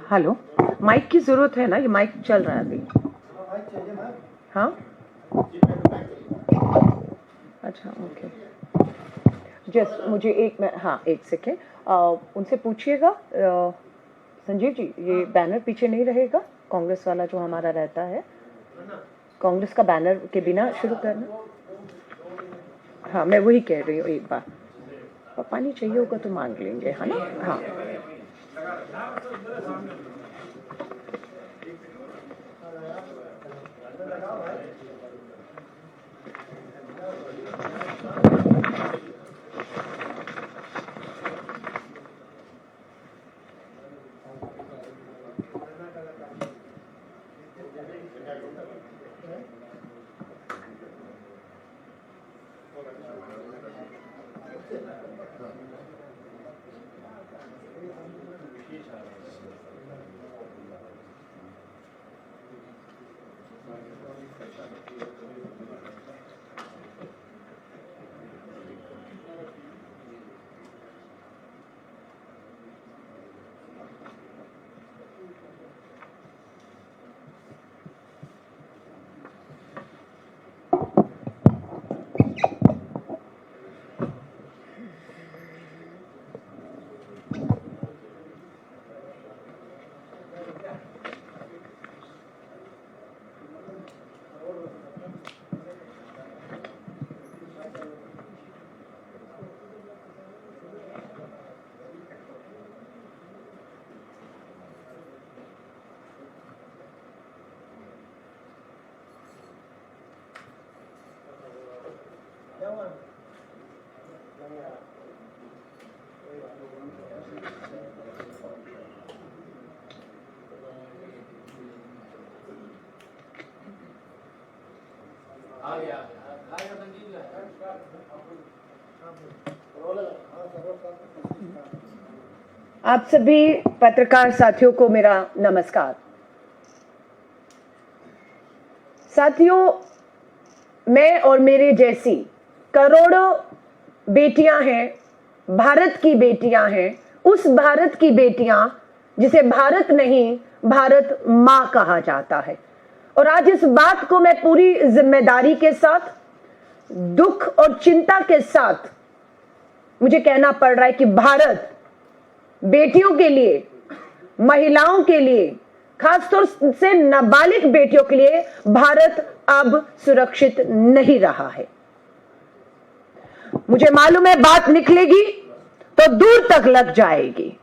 Hello, mic की जरूरत है ना? ये माइक चल रहा है अभी। हाँ, अच्छा, ओके। जस्ट मुझे एक सेकेंड उनसे पूछिएगा। संजीव जी, ये बैनर पीछे नहीं रहेगा? कांग्रेस वाला जो हमारा रहता है, कांग्रेस का बैनर के बिना शुरू करना। हाँ, मैं वही कह रही हूँ। एक बार और पानी चाहिए होगा तो मांग लेंगे, है ना? हाँ। आप सभी पत्रकार साथियों को मेरा नमस्कार। साथियों, मैं और मेरे जैसी करोड़ों बेटियां हैं, भारत की बेटियां हैं, उस भारत की बेटियां जिसे भारत नहीं, भारत मां कहा जाता है। और आज इस बात को मैं पूरी जिम्मेदारी के साथ, दुख और चिंता के साथ मुझे कहना पड़ रहा है कि भारत बेटियों के लिए, महिलाओं के लिए, खासतौर से नाबालिग बेटियों के लिए भारत अब सुरक्षित नहीं रहा है। मुझे मालूम है बात निकलेगी तो दूर तक लग जाएगी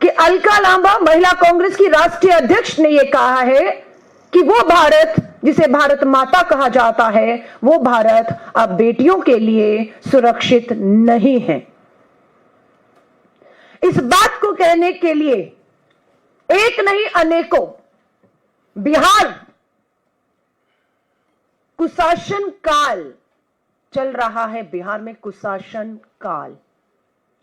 कि अलका लांबा, महिला कांग्रेस की राष्ट्रीय अध्यक्ष, ने यह कहा है कि वो भारत जिसे भारत माता कहा जाता है, वो भारत अब बेटियों के लिए सुरक्षित नहीं है। इस बात को कहने के लिए एक नहीं अनेकों, बिहार कुशासन काल चल रहा है। बिहार में कुशासन काल,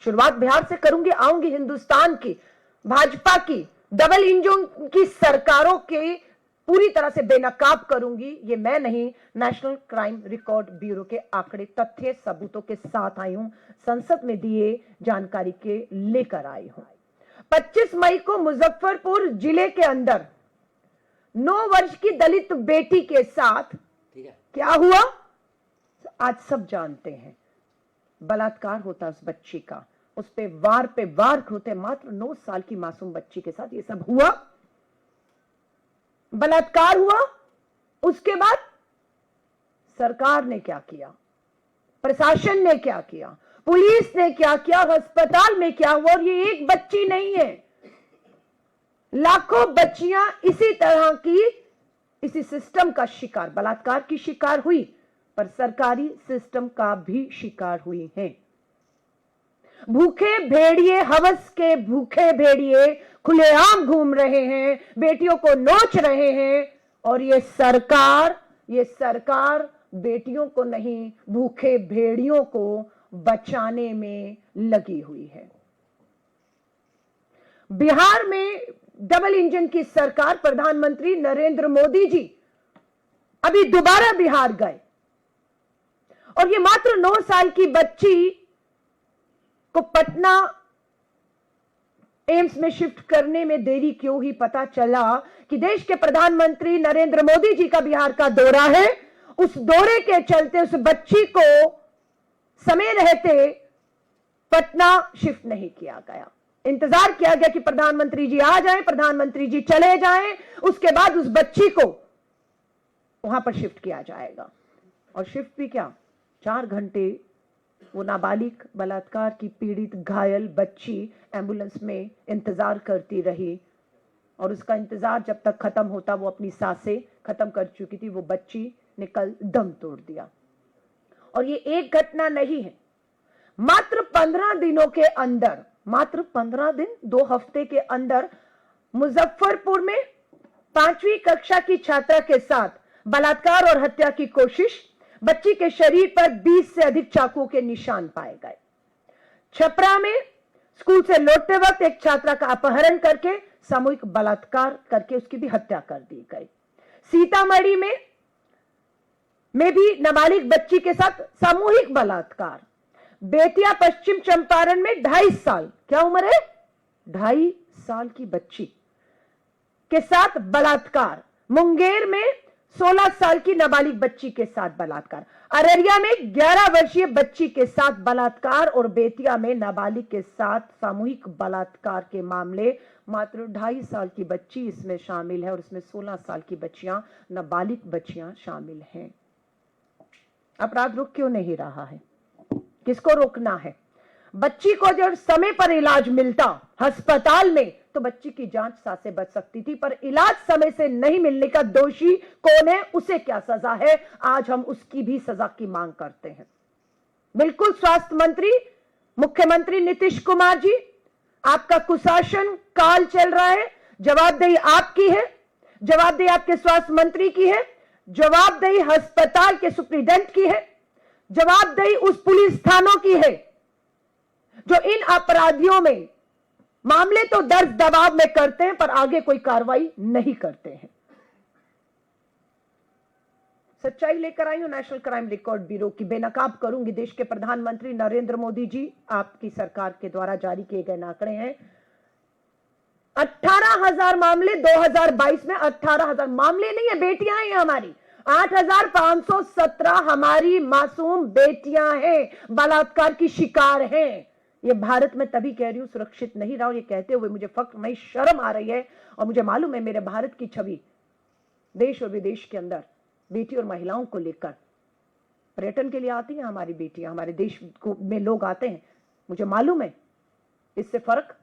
शुरुआत बिहार से करूंगी, आऊंगी हिंदुस्तान की भाजपा की डबल इंजन की सरकारों के पूरी तरह से बेनकाब करूंगी। ये मैं नहीं, नेशनल क्राइम रिकॉर्ड ब्यूरो के आंकड़े, तथ्य, सबूतों के साथ आई हूं, संसद में दिए जानकारी के लेकर आई हूं। 25 मई को मुजफ्फरपुर जिले के अंदर 9 वर्ष की दलित बेटी के साथ क्या हुआ आज सब जानते हैं। बलात्कार होता उस बच्ची का, उस पे वार होते, मात्र 9 साल की मासूम बच्ची के साथ ये सब हुआ, बलात्कार हुआ। उसके बाद सरकार ने क्या किया, प्रशासन ने क्या किया, पुलिस ने क्या किया, अस्पताल में क्या हुआ। और ये एक बच्ची नहीं है, लाखों बच्चियां इसी तरह की, इसी सिस्टम का शिकार, बलात्कार की शिकार हुई, पर सरकारी सिस्टम का भी शिकार हुई हैं। भूखे भेड़िए, हवस के भूखे भेड़िए खुलेआम घूम रहे हैं, बेटियों को नोच रहे हैं। और ये सरकार बेटियों को नहीं, भूखे भेड़ियों को बचाने में लगी हुई है। बिहार में डबल इंजन की सरकार, प्रधानमंत्री नरेंद्र मोदी जी अभी दोबारा बिहार गए और ये मात्र 9 साल की बच्ची को पटना एम्स में शिफ्ट करने में देरी क्यों हुई? पता चला कि देश के प्रधानमंत्री नरेंद्र मोदी जी का बिहार का दौरा है। उस दौरे के चलते उस बच्ची को समय रहते पटना शिफ्ट नहीं किया गया। इंतजार किया गया कि प्रधानमंत्री जी आ जाएं, प्रधानमंत्री जी चले जाएं, उसके बाद उस बच्ची को वहां पर शिफ्ट किया जाएगा। और शिफ्ट भी क्या, 4 घंटे वो नाबालिग बलात्कार की पीड़ित घायल बच्ची एम्बुलेंस में इंतजार करती रही और उसका इंतजार जब तक खत्म होता वो अपनी सांसें खत्म कर चुकी थी। वो बच्ची ने कल दम तोड़ दिया। और ये एक घटना नहीं है, मात्र 15 दिनों के अंदर, मात्र 15 दिन 2 हफ्ते के अंदर मुजफ्फरपुर में 5वीं कक्षा की छात्रा के साथ बलात्कार और हत्या की कोशिश। बच्ची के शरीर पर 20 से अधिक चाकुओं के निशान पाए गए। छपरा में स्कूल से लौटते वक्त एक छात्रा का अपहरण करके सामूहिक बलात्कार करके उसकी भी हत्या कर दी गई। सीतामढ़ी में भी नाबालिग बच्ची के साथ सामूहिक बलात्कार। बेतिया पश्चिम चंपारण में 2.5 साल, क्या उम्र है, 2.5 साल की बच्ची के साथ बलात्कार। मुंगेर में 16 साल की नाबालिग बच्ची के साथ बलात्कार। अररिया में 11 वर्षीय बच्ची के साथ बलात्कार और बेतिया में नाबालिग के साथ सामूहिक बलात्कार के मामले। मात्र 2.5 साल की बच्ची इसमें शामिल है और इसमें 16 साल की बच्चियां, नाबालिग बच्चियां शामिल हैं। अपराध रुक क्यों नहीं रहा है? किसको रोकना है? बच्ची को जब समय पर इलाज मिलता अस्पताल में तो बच्ची की जान सांसें बच सकती थी, पर इलाज समय से नहीं मिलने का दोषी कौन है, उसे क्या सजा है? आज हम उसकी भी सजा की मांग करते हैं। बिल्कुल स्वास्थ्य मंत्री मुख्यमंत्री नीतीश कुमार जी, आपका कुशासन काल चल रहा है। जवाबदेही आपकी है, जवाबदेही आपके स्वास्थ्य मंत्री की है, जवाबदेही अस्पताल के सुप्रीडेंट की है, जवाबदेही उस पुलिस थानों की है जो इन अपराधियों में मामले तो दर्ज दबाव में करते हैं पर आगे कोई कार्रवाई नहीं करते हैं। सच्चाई लेकर आई हूं नेशनल क्राइम रिकॉर्ड ब्यूरो की, बेनकाब करूंगी। देश के प्रधानमंत्री नरेंद्र मोदी जी, आपकी सरकार के द्वारा जारी किए गए आंकड़े हैं। 18,000 मामले 2022 में, 18,000 मामले नहीं है, बेटियां हैं हमारी। 8,517 हमारी मासूम बेटियां हैं, बलात्कार की शिकार हैं। ये भारत में तभी कह रही हूं सुरक्षित नहीं रहा, और ये कहते हुए मुझे फख्र नहीं शर्म आ रही है। और मुझे मालूम है मेरे भारत की छवि देश और विदेश के अंदर बेटी और महिलाओं को लेकर पर्यटन के लिए आती हैं हमारी बेटियां, हमारे देश में लोग आते हैं, मुझे मालूम है इससे फर्क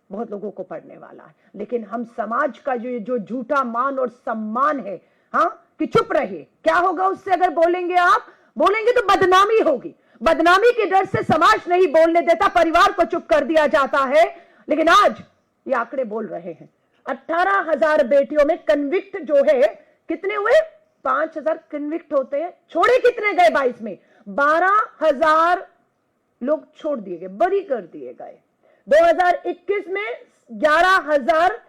बहुत लोगों को पड़ने वाला है। लेकिन हम समाज का जो झूठा मान और सम्मान है, हाँ, कि चुप रहिए, क्या होगा उससे अगर बोलेंगे, आप बोलेंगे तो बदनामी होगी। बदनामी के डर से समाज नहीं बोलने देता, परिवार को चुप कर दिया जाता है। लेकिन आज ये आंकड़े बोल रहे हैं, 18,000 बेटियों में कन्विक्ट जो है कितने हुए? 5,000 कन्विक्ट होते हैं। छोड़े कितने गए 22 में? 12,000 लोग छोड़ दिए गए, बरी कर दिए गए। 2021 में 11,000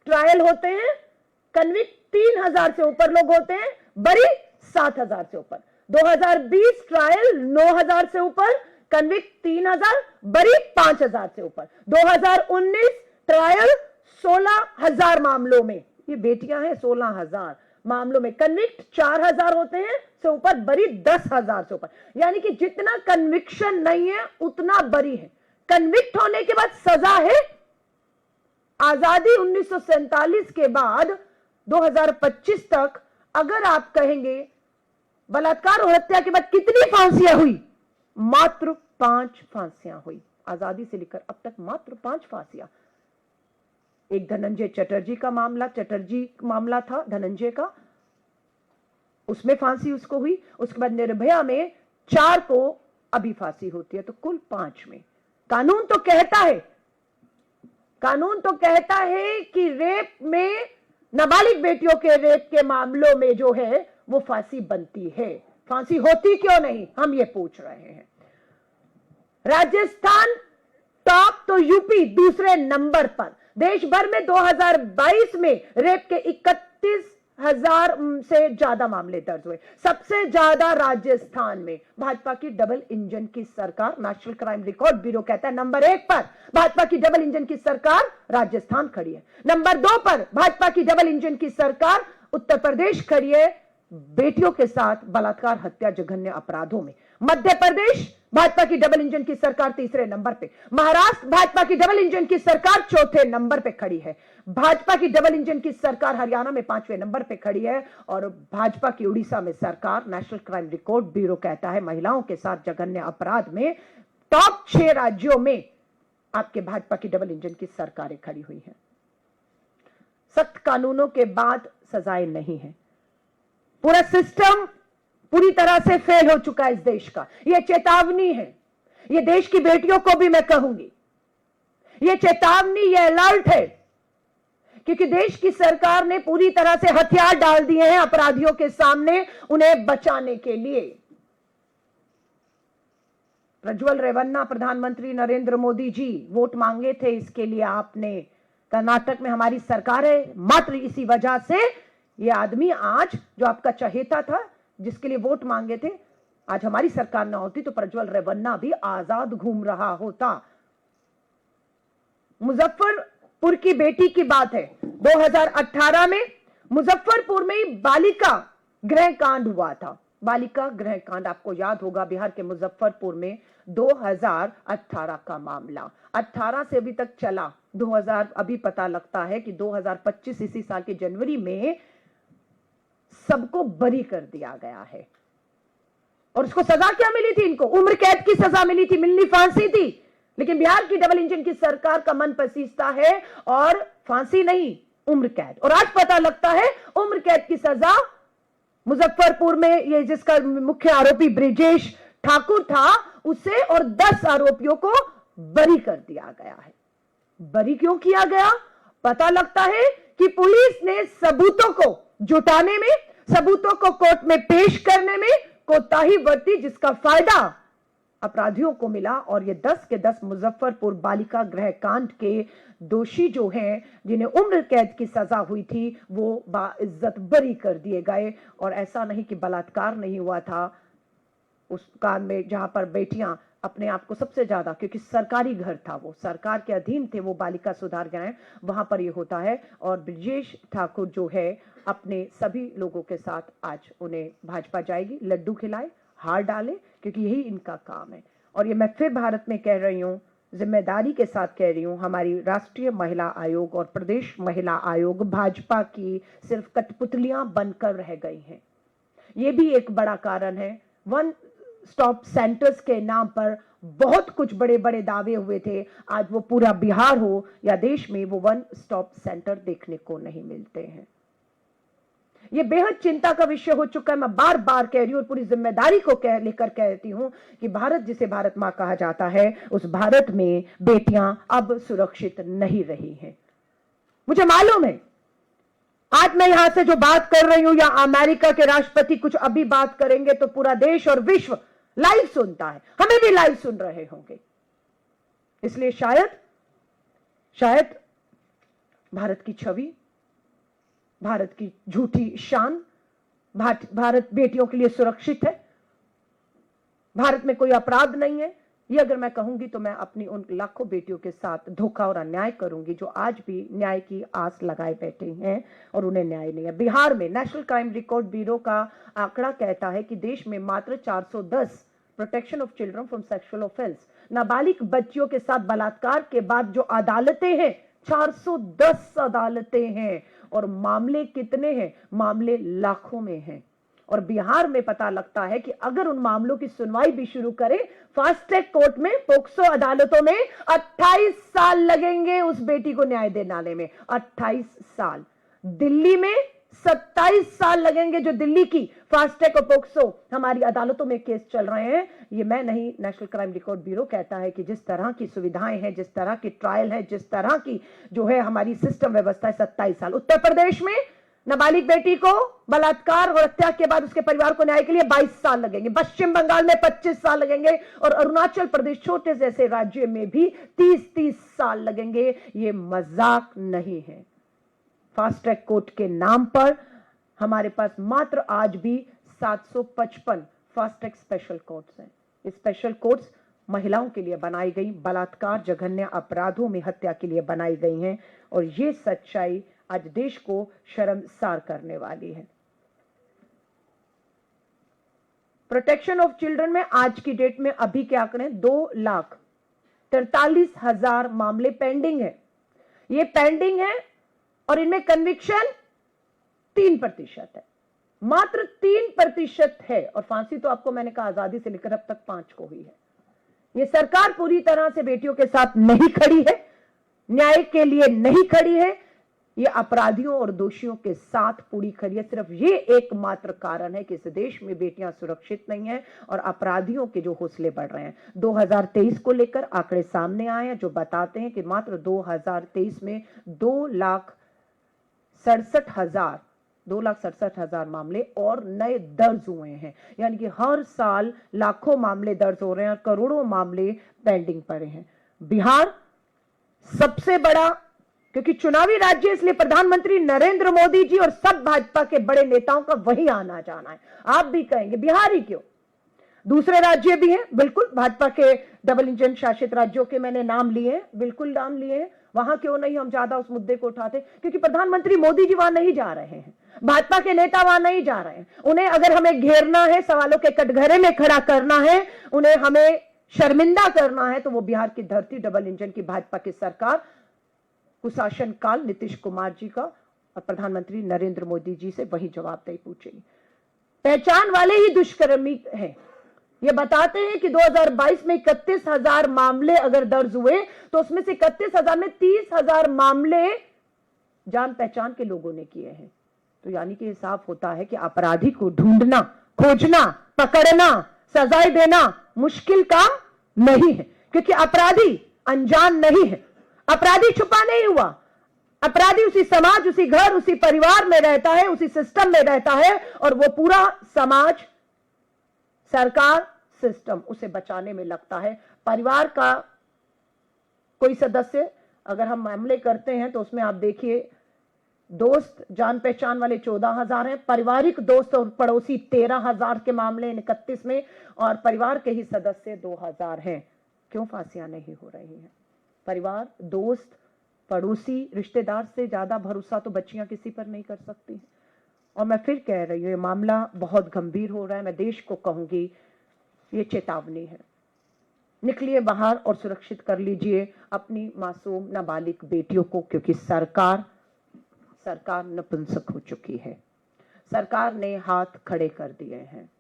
ट्रायल होते हैं, कन्विक्ट 3,000 से ऊपर लोग होते हैं, बरी 7,000 से ऊपर। 2020 ट्रायल 9,000 से ऊपर, कन्विक्ट 3,000, बरी 5,000 से ऊपर। 2019 ट्रायल 16,000 मामलों में, ये बेटियां हैं, 16,000 मामलों में कन्विक्ट 4,000 होते हैं से ऊपर, बरी 10,000 से ऊपर। यानी कि जितना कन्विक्शन नहीं है उतना बरी है। कन्विक्ट होने के बाद सजा है। आजादी 1947 के बाद 2025 तक अगर आप कहेंगे बलात्कार और हत्या के बाद कितनी फांसियां हुई? मात्र 5 फांसियां हुई। आजादी से लेकर अब तक मात्र 5 फांसियां। एक धनंजय चटर्जी का मामला था धनंजय का, उसमें फांसी उसको हुई। उसके बाद निर्भया में 4 को अभी फांसी होती है, तो कुल 5 में। कानून तो कहता है कि रेप में, नाबालिग बेटियों के रेप के मामलों में जो है वो फांसी बनती है। फांसी होती क्यों नहीं, हम ये पूछ रहे हैं। राजस्थान टॉप तो यूपी दूसरे नंबर पर। देश भर में 2022 में रेप के 10,000 से ज्यादा मामले दर्ज हुए। सबसे ज्यादा राजस्थान में भाजपा की डबल इंजन की सरकार, नेशनल क्राइम रिकॉर्ड ब्यूरो कहता है नंबर 1 पर भाजपा की डबल इंजन की सरकार राजस्थान खड़ी है। नंबर 2 पर भाजपा की डबल इंजन की सरकार उत्तर प्रदेश खड़ी है, बेटियों के साथ बलात्कार, हत्या, जघन्य अपराधों में। मध्य प्रदेश भाजपा की डबल इंजन की सरकार तीसरे नंबर पे। महाराष्ट्र भाजपा की डबल इंजन की सरकार चौथे नंबर पे खड़ी है। भाजपा की डबल इंजन की सरकार हरियाणा में 5वें नंबर पे खड़ी है। और भाजपा की उड़ीसा में सरकार, नेशनल क्राइम रिकॉर्ड ब्यूरो कहता है महिलाओं के साथ जघन्य अपराध में टॉप 6 राज्यों में आपके भाजपा की डबल इंजन की सरकारें खड़ी हुई हैं। सख्त कानूनों के बाद सजाएं नहीं है। पूरा सिस्टम पूरी तरह से फेल हो चुका है इस देश का। यह चेतावनी है, यह देश की बेटियों को भी मैं कहूंगी, यह चेतावनी, यह अलर्ट है, क्योंकि देश की सरकार ने पूरी तरह से हथियार डाल दिए हैं अपराधियों के सामने उन्हें बचाने के लिए। प्रज्वल रेवन्ना, प्रधानमंत्री नरेंद्र मोदी जी वोट मांगे थे इसके लिए आपने। कर्नाटक में हमारी सरकार है, मात्र इसी वजह से यह आदमी आज जो आपका चहेता था, जिसके लिए वोट मांगे थे, आज हमारी सरकार ना होती तो प्रज्वल रेवन्ना भी आजाद घूम रहा होता। मुजफ्फरपुर की बेटी की बात है, 2018 में मुजफ्फरपुर में बालिका गृह कांड हुआ था। बालिका गृह कांड आपको याद होगा, बिहार के मुजफ्फरपुर में 2018 का मामला, 18 से अभी तक चला, 2000 अभी पता लगता है कि 2025 इसी साल के जनवरी में सबको बरी कर दिया गया है। और उसको सजा क्या मिली थी? इनको उम्र कैद की सजा मिली थी, मिलनी फांसी थी। लेकिन बिहार की डबल इंजन की सरकार का मन पसीजता है और फांसी नहीं, उम्र कैद। और आज पता लगता है उम्र कैद की सजा मुजफ्फरपुर में, ये जिसका मुख्य आरोपी ब्रिजेश ठाकुर था, उसे और 10 आरोपियों को बरी कर दिया गया है। बरी क्यों किया गया? पता लगता है कि पुलिस ने सबूतों को जुटाने में, सबूतों को कोर्ट में पेश करने में कोताही बरती, जिसका फायदा अपराधियों को मिला। और ये 10 के 10 मुजफ्फरपुर बालिका गृह कांड के दोषी जो हैं, जिन्हें उम्र कैद की सजा हुई थी, वो बाइज्जत बरी कर दिए गए। और ऐसा नहीं कि बलात्कार नहीं हुआ था उस कांड में, जहां पर बेटियां अपने आप को सबसे ज्यादा, क्योंकि सरकारी घर था, वो सरकार के अधीन थे, वो बालिका सुधार गृह, वहां पर ये होता है। और ब्रजेश ठाकुर जो है अपने सभी लोगों के साथ आज उन्हें भाजपा जाएगी, लड्डू खिलाए, हार डाले, क्योंकि यही इनका काम है। और ये मैं फिर भारत में कह रही हूं, जिम्मेदारी के साथ कह रही हूं, हमारी राष्ट्रीय महिला आयोग और प्रदेश महिला आयोग भाजपा की सिर्फ कठपुतलियां बनकर रह गई हैं। ये भी एक बड़ा कारण है। वन स्टॉप सेंटर्स के नाम पर बहुत कुछ बड़े बड़े दावे हुए थे, आज वो पूरा बिहार हो या देश में वो वन स्टॉप सेंटर देखने को नहीं मिलते हैं। ये बेहद चिंता का विषय हो चुका है। मैं बार बार कह रही हूं और पूरी जिम्मेदारी को लेकर कहती हूं कि भारत, जिसे भारत मां कहा जाता है, उस भारत में बेटियां अब सुरक्षित नहीं रही हैं। मुझे मालूम है आज मैं यहां से जो बात कर रही हूं, या अमेरिका के राष्ट्रपति कुछ अभी बात करेंगे तो पूरा देश और विश्व लाइव सुनता है, हमें भी लाइव सुन रहे होंगे। इसलिए शायद भारत की छवि, भारत की झूठी शान, भारत बेटियों के लिए सुरक्षित है, भारत में कोई अपराध नहीं है, ये अगर मैं कहूंगी तो मैं अपनी उन लाखों बेटियों के साथ धोखा और अन्याय करूंगी जो आज भी न्याय की आस लगाए बैठे हैं और उन्हें न्याय नहीं है। बिहार में नेशनल क्राइम रिकॉर्ड ब्यूरो का आंकड़ा कहता है कि देश में मात्र 410 protection of children from sexual offence, नाबालिग बच्चियों के साथ बलात्कार के बाद जो अदालतें हैं, 410 अदालतें हैं। और मामले कितने हैं? मामले लाखों में हैं। और बिहार में पता लगता है कि अगर उन मामलों की सुनवाई भी शुरू करें फास्ट ट्रैक कोर्ट में, पोक्सो अदालतों में, 28 साल लगेंगे उस बेटी को न्याय दिलाने में, 28 साल। दिल्ली में 27 साल लगेंगे, जो दिल्ली की फास्ट ट्रैक और पोक्सो हमारी अदालतों में केस चल रहे हैं। ये मैं नहीं, नेशनल क्राइम रिकॉर्ड ब्यूरो कहता है कि जिस तरह की सुविधाएं हैं, जिस तरह की ट्रायल है, जिस तरह की जो है हमारी सिस्टम व्यवस्था है, 27 साल। उत्तर प्रदेश में नाबालिग बेटी को बलात्कार और हत्या के बाद उसके परिवार को न्याय के लिए 22 साल लगेंगे। पश्चिम बंगाल में 25 साल लगेंगे और अरुणाचल प्रदेश छोटे जैसे राज्य में भी 30-30 साल लगेंगे। ये मजाक नहीं है। फास्ट ट्रैक कोर्ट के नाम पर हमारे पास मात्र आज भी 755 फास्ट ट्रैक स्पेशल कोर्ट्स हैं। ये स्पेशल कोर्ट्स महिलाओं के लिए बनाई गई, बलात्कार, जघन्य अपराधों में हत्या के लिए बनाई गई हैं, और ये सच्चाई आज देश को शर्मसार करने वाली है। प्रोटेक्शन ऑफ चिल्ड्रन में आज की डेट में अभी के आंकड़े 2,43,000 मामले पेंडिंग है। ये पेंडिंग है और इनमें कन्विक्शन 3% है, मात्र 3% है। और फांसी तो आपको मैंने कहा आजादी से लेकर अब तक 5 को हुई है। ये सरकार पूरी तरह से बेटियों के साथ नहीं खड़ी है, न्याय के लिए नहीं खड़ी है, ये अपराधियों और दोषियों के साथ पूरी खड़ी है। सिर्फ ये एकमात्र कारण है कि इस देश में बेटियां सुरक्षित नहीं हैं और अपराधियों के जो हौसले बढ़ रहे हैं। 2023 को लेकर आंकड़े सामने आए हैं जो बताते हैं कि मात्र 2023 में 2,67,000 मामले और नए दर्ज हुए हैं। यानी कि हर साल लाखों मामले दर्ज हो रहे हैं और करोड़ों मामले पेंडिंग पड़े हैं। बिहार सबसे बड़ा, क्योंकि चुनावी राज्य, इसलिए प्रधानमंत्री नरेंद्र मोदी जी और सब भाजपा के बड़े नेताओं का वही आना जाना है। आप भी कहेंगे बिहार ही क्यों, दूसरे राज्य भी हैं, बिल्कुल भाजपा के डबल इंजन शासित राज्यों के मैंने नाम लिए, बिल्कुल नाम लिए हैं। वहां क्यों नहीं हम ज्यादा उस मुद्दे को उठाते? क्योंकि प्रधानमंत्री मोदी जी वहां नहीं जा रहे हैं, भाजपा के नेता वहां नहीं जा रहे हैं। उन्हें अगर हमें घेरना है, सवालों के कटघरे में खड़ा करना है, उन्हें हमें शर्मिंदा करना है, तो वो बिहार की धरती, डबल इंजन की भाजपा की सरकार, कुशासन काल नीतीश कुमार जी का और प्रधानमंत्री नरेंद्र मोदी जी से वही जवाबदेही पूछेगी। पहचान वाले ही दुष्कर्मी हैं। ये बताते हैं कि 2022 में 31,000 मामले अगर दर्ज हुए तो उसमें से 31,000 में 30,000 मामले जान पहचान के लोगों ने किए हैं। तो यानी कि साफ होता है कि अपराधी को ढूंढना, खोजना, पकड़ना, सजाएं देना मुश्किल काम नहीं है, क्योंकि अपराधी अनजान नहीं है, अपराधी छुपा नहीं हुआ, अपराधी उसी समाज, उसी घर, उसी परिवार में रहता है, उसी सिस्टम में रहता है, और वो पूरा समाज, सरकार, सिस्टम उसे बचाने में लगता है। परिवार का कोई सदस्य अगर हम मामले करते हैं तो उसमें आप देखिए, दोस्त जान पहचान वाले 14,000 हैं, पारिवारिक दोस्त और पड़ोसी 13,000 के मामले 31 में, और परिवार के ही सदस्य 2,000 हैं। क्यों फांसियां नहीं हो रही हैं? परिवार, दोस्त, पड़ोसी, रिश्तेदार से ज्यादा भरोसा तो बच्चियां किसी पर नहीं कर सकती। और मैं फिर कह रही हूं, ये मामला बहुत गंभीर हो रहा है। मैं देश को कहूंगी, ये चेतावनी है, निकलिए बाहर और सुरक्षित कर लीजिए अपनी मासूम नाबालिग बेटियों को, क्योंकि सरकार नपुंसक हो चुकी है। सरकार ने हाथ खड़े कर दिए हैं,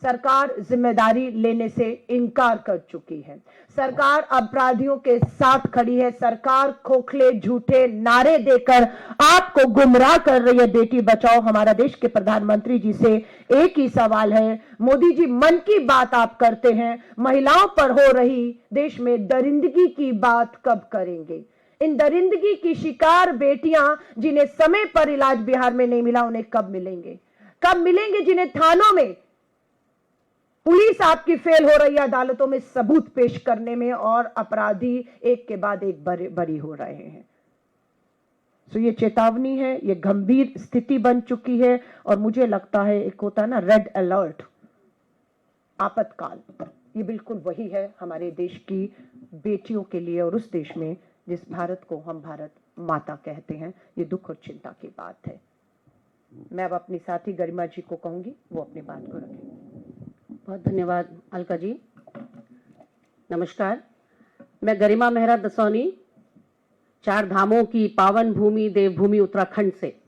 सरकार जिम्मेदारी लेने से इनकार कर चुकी है, सरकार अपराधियों के साथ खड़ी है, सरकार खोखले झूठे नारे देकर आपको गुमराह कर रही है। बेटी बचाओ। हमारा देश के प्रधानमंत्री जी से एक ही सवाल है, मोदी जी मन की बात आप करते हैं, महिलाओं पर हो रही देश में दरिंदगी की बात कब करेंगे? इन दरिंदगी की शिकार बेटियां जिन्हें समय पर इलाज बिहार में नहीं मिला, उन्हें कब मिलेंगे? कब मिलेंगे? जिन्हें थानों में पुलिस आपकी फेल हो रही है अदालतों में सबूत पेश करने में, और अपराधी एक के बाद एक बरी हो रहे हैं। तो ये चेतावनी है, ये गंभीर स्थिति बन चुकी है, और मुझे लगता है एक होता है ना रेड अलर्ट, आपातकाल, ये बिल्कुल वही है हमारे देश की बेटियों के लिए, और उस देश में जिस भारत को हम भारत माता कहते हैं। ये दुख और चिंता की बात है। मैं अब अपनी साथी गरिमा जी को कहूंगी, वो अपनी बात को रखें। बहुत धन्यवाद अलका जी। नमस्कार, मैं गरिमा मेहरा दसौनी, 4 धामों की पावन भूमि देवभूमि उत्तराखंड से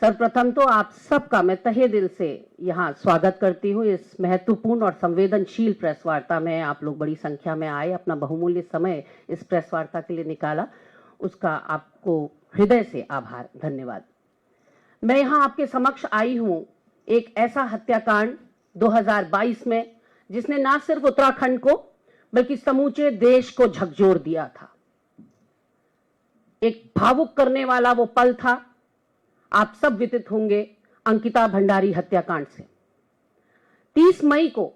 सर्वप्रथम तो आप सबका मैं तहे दिल से यहाँ स्वागत करती हूँ। इस महत्वपूर्ण और संवेदनशील प्रेस वार्ता में आप लोग बड़ी संख्या में आए, अपना बहुमूल्य समय इस प्रेस वार्ता के लिए निकाला, उसका आपको हृदय से आभार, धन्यवाद। मैं यहाँ आपके समक्ष आई हूँ एक ऐसा हत्याकांड 2022 में जिसने ना सिर्फ उत्तराखंड को बल्कि समूचे देश को झकझोर दिया था। एक भावुक करने वाला वो पल था, आप सब विदित होंगे, अंकिता भंडारी हत्याकांड से। 30 मई को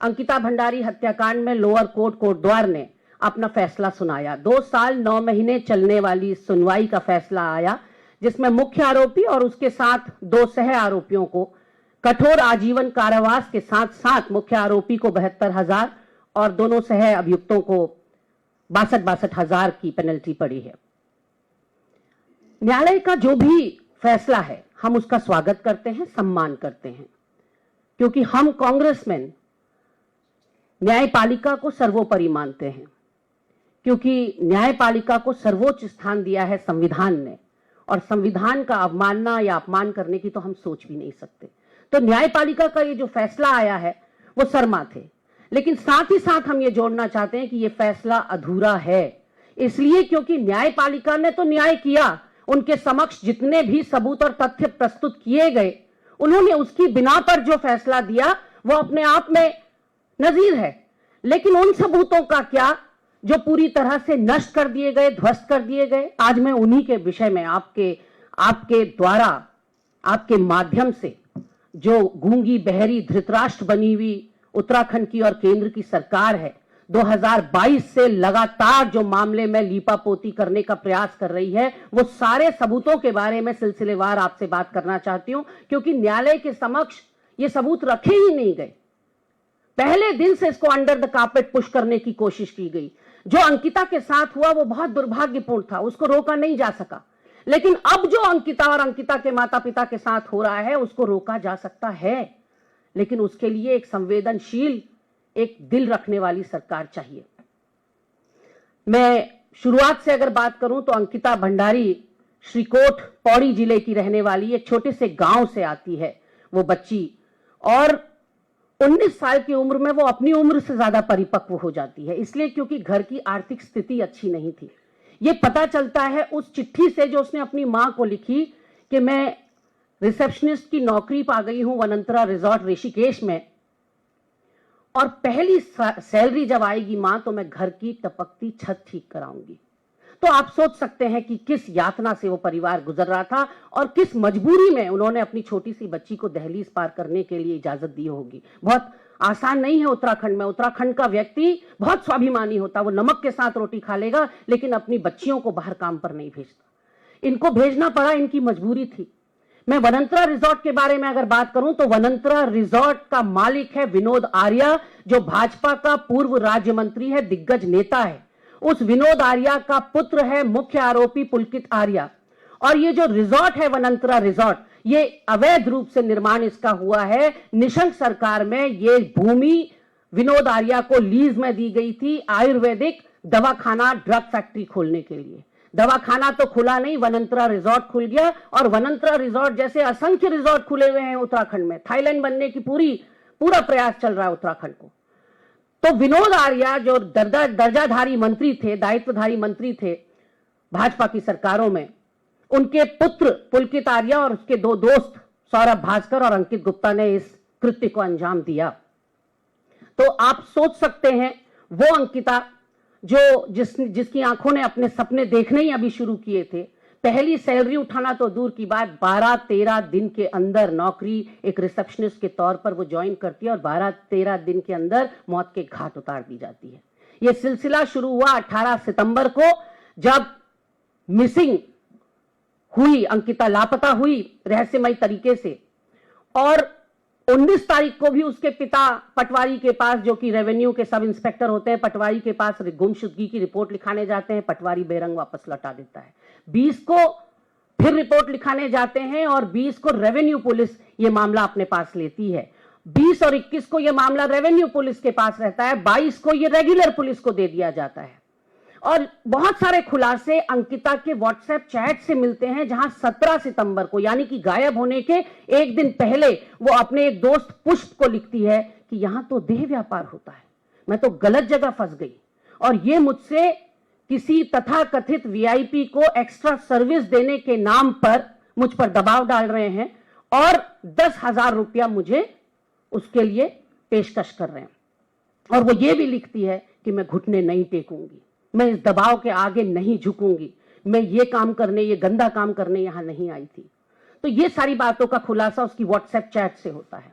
अंकिता भंडारी हत्याकांड में लोअर कोर्ट कोटद्वार ने अपना फैसला सुनाया। 2 साल 9 महीने चलने वाली सुनवाई का फैसला आया जिसमें मुख्य आरोपी और उसके साथ 2 सह आरोपियों को कठोर आजीवन कारावास के साथ साथ मुख्य आरोपी को 72,000 और दोनों सह अभियुक्तों को 62,000 की पेनल्टी पड़ी है। न्यायालय का जो भी फैसला है हम उसका स्वागत करते हैं, सम्मान करते हैं, क्योंकि हम कांग्रेसमैन न्यायपालिका को सर्वोपरि मानते हैं, क्योंकि न्यायपालिका को सर्वोच्च स्थान दिया है संविधान ने, और संविधान का अवमानना या अपमान करने की तो हम सोच भी नहीं सकते। तो न्यायपालिका का ये जो फैसला आया है वो शर्मा थे, लेकिन साथ ही साथ हम ये जोड़ना चाहते हैं कि ये फैसला अधूरा है, इसलिए क्योंकि न्यायपालिका ने तो न्याय किया, उनके समक्ष जितने भी सबूत और तथ्य प्रस्तुत किए गए उन्होंने उसकी बिना पर जो फैसला दिया वो अपने आप में नजीर है। लेकिन उन सबूतों का क्या जो पूरी तरह से नष्ट कर दिए गए, ध्वस्त कर दिए गए। आज मैं उन्हीं के विषय में आपके द्वारा, आपके माध्यम से जो गूंगी बहरी धृतराष्ट्र बनी हुई उत्तराखंड की और केंद्र की सरकार है, 2022 से लगातार जो मामले में लीपापोती करने का प्रयास कर रही है, वो सारे सबूतों के बारे में सिलसिलेवार आपसे बात करना चाहती हूं, क्योंकि न्यायालय के समक्ष ये सबूत रखे ही नहीं गए। पहले दिन से इसको अंडर द कार्पेट पुश करने की कोशिश की गई। जो अंकिता के साथ हुआ वो बहुत दुर्भाग्यपूर्ण था, उसको रोका नहीं जा सका, लेकिन अब जो अंकिता और अंकिता के माता पिता के साथ हो रहा है उसको रोका जा सकता है, लेकिन उसके लिए एक संवेदनशील, एक दिल रखने वाली सरकार चाहिए। मैं शुरुआत से अगर बात करूं तो अंकिता भंडारी श्रीकोट पौड़ी जिले की रहने वाली एक छोटे से गांव से आती है वो बच्ची, और 19 साल की उम्र में वो अपनी उम्र से ज्यादा परिपक्व हो जाती है, इसलिए क्योंकि घर की आर्थिक स्थिति अच्छी नहीं थी। ये पता चलता है उस चिट्ठी से जो उसने अपनी मां को लिखी कि मैं रिसेप्शनिस्ट की नौकरी पा गई हूं वनंतरा रिजॉर्ट ऋषिकेश में, और पहली सैलरी जब आएगी मां तो मैं घर की टपकती छत ठीक कराऊंगी। तो आप सोच सकते हैं कि किस यातना से वो परिवार गुजर रहा था और किस मजबूरी में उन्होंने अपनी छोटी सी बच्ची को दहलीज पार करने के लिए इजाजत दी होगी। बहुत आसान नहीं है उत्तराखंड में। उत्तराखंड का व्यक्ति बहुत स्वाभिमानी होता, वो नमक के साथ रोटी खा लेगा, लेकिन अपनी बच्चियों को बाहर काम पर नहीं भेजता। इनको भेजना पड़ा, इनकी मजबूरी थी। मैं वनंतरा रिजॉर्ट के बारे में अगर बात करूं तो वनंतरा रिजॉर्ट का मालिक है विनोद आर्या, जो भाजपा का पूर्व राज्य मंत्री है, दिग्गज नेता है। उस विनोद आर्या का पुत्र है मुख्य आरोपी पुलकित आर्या, और ये जो रिजॉर्ट है वनंतरा रिजॉर्ट, ये अवैध रूप से निर्माण इसका हुआ है। निशंक सरकार में ये भूमि विनोद आर्या को लीज में दी गई थी आयुर्वेदिक दवाखाना, ड्रग फैक्ट्री खोलने के लिए। दवाखाना तो खुला नहीं, वनंतरा रिजॉर्ट खुल गया, और वनंतरा रिजॉर्ट जैसे असंख्य रिजॉर्ट खुले हुए हैं उत्तराखंड में। थाईलैंड बनने की पूरा प्रयास चल रहा है उत्तराखंड को। तो विनोद आर्या जो दर्जाधारी मंत्री थे, दायित्वधारी मंत्री थे भाजपा की सरकारों में, उनके पुत्र पुलकित आर्या और उसके 2 दोस्त सौरभ भास्कर और अंकित गुप्ता ने इस कृत्य को अंजाम दिया। तो आप सोच सकते हैं वो अंकिता जो जिसकी आंखों ने अपने सपने देखने ही अभी शुरू किए थे, पहली सैलरी उठाना तो दूर की बात, 12-13 दिन के अंदर नौकरी एक रिसेप्शनिस्ट के तौर पर वो ज्वाइन करती है और 12-13 दिन के अंदर मौत के घाट उतार दी जाती है। यह सिलसिला शुरू हुआ 18 सितंबर को, जब मिसिंग हुई, अंकिता लापता हुई रहस्यमय तरीके से, और 19 तारीख को भी उसके पिता पटवारी के पास, जो कि रेवेन्यू के सब इंस्पेक्टर होते हैं, पटवारी के पास गुमशुदगी की रिपोर्ट लिखाने जाते हैं। पटवारी बेरंग वापस लौटा देता है। 20 को फिर रिपोर्ट लिखाने जाते हैं और 20 को रेवेन्यू पुलिस ये मामला अपने पास लेती है। 20 और 21 को ये मामला रेवेन्यू पुलिस के पास रहता है, 22 को ये रेगुलर पुलिस को दे दिया जाता है। और बहुत सारे खुलासे अंकिता के व्हाट्सएप चैट से मिलते हैं, जहां 17 सितंबर को, यानी कि गायब होने के एक दिन पहले, वो अपने एक दोस्त पुष्प को लिखती है कि यहां तो देह व्यापार होता है, मैं तो गलत जगह फंस गई, और ये मुझसे किसी तथाकथित वीआईपी को एक्स्ट्रा सर्विस देने के नाम पर मुझ पर दबाव डाल रहे हैं और 10,000 रुपया मुझे उसके लिए पेशकश कर रहे हैं। और वो ये भी लिखती है कि मैं घुटने नहीं टेकूंगी, मैं इस दबाव के आगे नहीं झुकूंगी, मैं ये काम करने, ये गंदा काम करने यहां नहीं आई थी। तो ये सारी बातों का खुलासा उसकी व्हाट्सएप चैट से होता है।